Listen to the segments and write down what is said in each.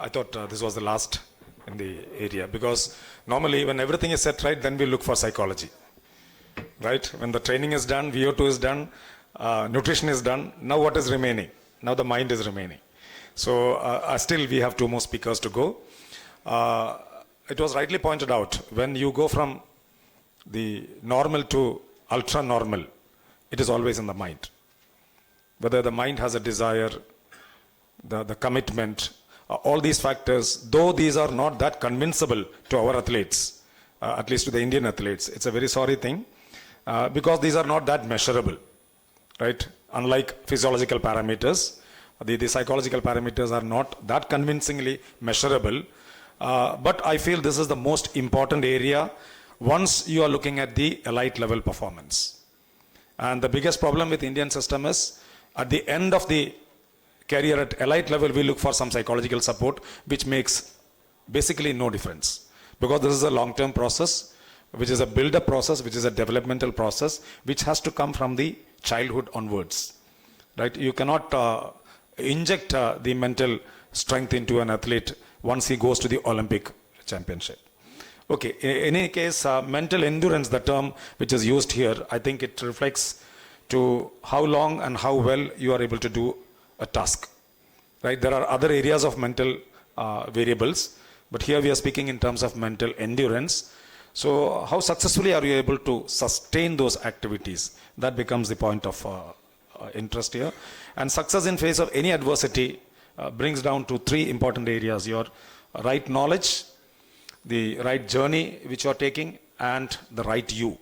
I thought this was the last in the area, because normally when everything is set right, then we look for psychology, right? When the training is done, VO2 is done, nutrition is done, now what is remaining? Now the mind is remaining. So still we have two more speakers to go. It was rightly pointed out, when you go from the normal to ultra normal, it is always in the mind. Whether the mind has a desire, the commitment, all these factors, though these are not that convincible to our athletes, at least to the Indian athletes, it's a very sorry thing, because these are not that measurable, right? Unlike physiological parameters, the psychological parameters are not that convincingly measurable, but I feel this is the most important area once you are looking at the elite level performance. And the biggest problem with Indian system is, at the end of the career at elite level, we look for some psychological support, which makes basically no difference. Because this is a long-term process, which is a build-up process, which is a developmental process, which has to come from the childhood onwards. Right? You cannot inject the mental strength into an athlete once he goes to the Olympic championship. Okay, in any case, mental endurance, the term which is used here, I think it reflects to how long and how well you are able to do a task. Right? There are other areas of mental variables, but here we are speaking in terms of mental endurance. So how successfully are you able to sustain those activities? That becomes the point of interest here. And success in face of any adversity brings down to three important areas: your right knowledge, the right journey which you are taking, and the right you.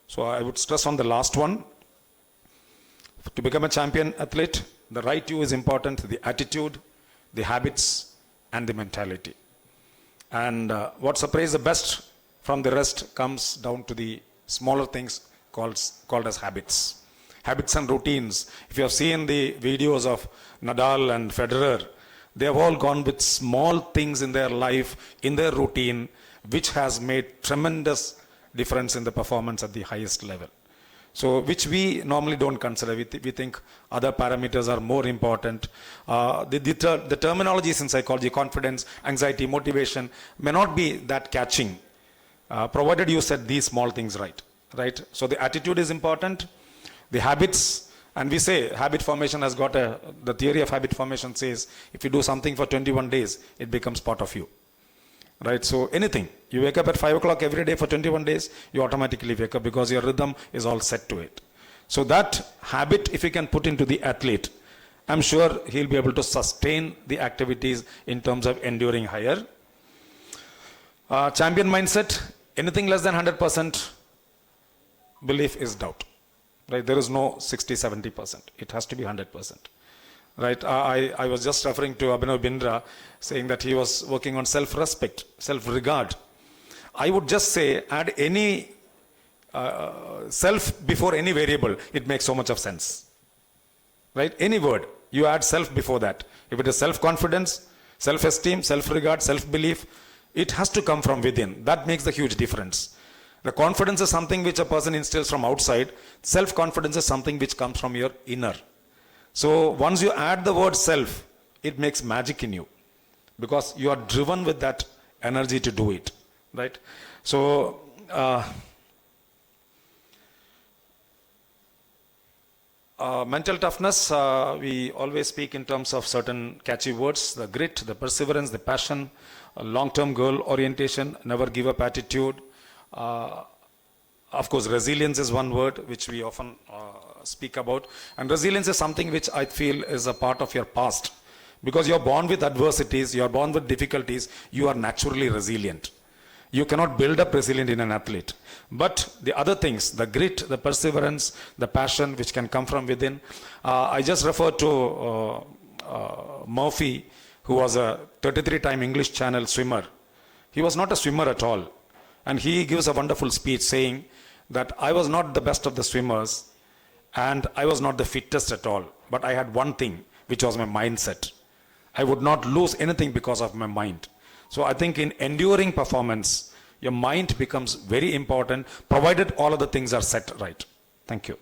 So I would stress on the last one. To become a champion athlete, the right you is important: the attitude, the habits, and the mentality. And what separates the best from the rest comes down to the smaller things called as habits. Habits and routines. If you have seen the videos of Nadal and Federer, they have all gone with small things in their life, in their routine, which has made tremendous difference in the performance at the highest level. So, which we normally don't consider. We think other parameters are more important. The terminologies in psychology, confidence, anxiety, motivation, may not be that catching, provided you set these small things right. So, the attitude is important. The habits, and we say habit formation has got the theory of habit formation says, if you do something for 21 days, it becomes part of you. Right? So anything, you wake up at 5 o'clock every day for 21 days, you automatically wake up because your rhythm is all set to it. So that habit, if you can put into the athlete, I'm sure he'll be able to sustain the activities in terms of enduring higher. Champion mindset, anything less than 100% belief is doubt. Right? There is no 60-70%. It has to be 100%. Right? I was just referring to Abhinav Bindra saying that he was working on self-respect, self-regard. I would just say add any self before any variable, it makes so much of sense. Right? Any word, you add self before that. If it is self-confidence, self-esteem, self-regard, self-belief, it has to come from within. That makes the huge difference. The confidence is something which a person instills from outside. Self-confidence is something which comes from your inner. So once you add the word self, it makes magic in you, because you are driven with that energy to do it. Right? So mental toughness, we always speak in terms of certain catchy words: the grit, the perseverance, the passion, long-term goal orientation, never give up attitude. Of course, resilience is one word which we often speak about. And resilience is something which I feel is a part of your past. Because you are born with adversities, you are born with difficulties, you are naturally resilient. You cannot build up resilience in an athlete. But the other things, the grit, the perseverance, the passion which can come from within. I just referred to Murphy, who was a 33-time English Channel swimmer. He was not a swimmer at all. And he gives a wonderful speech saying that I was not the best of the swimmers and I was not the fittest at all. But I had one thing, which was my mindset. I would not lose anything because of my mind. So I think in enduring performance, your mind becomes very important, provided all of the things are set right. Thank you.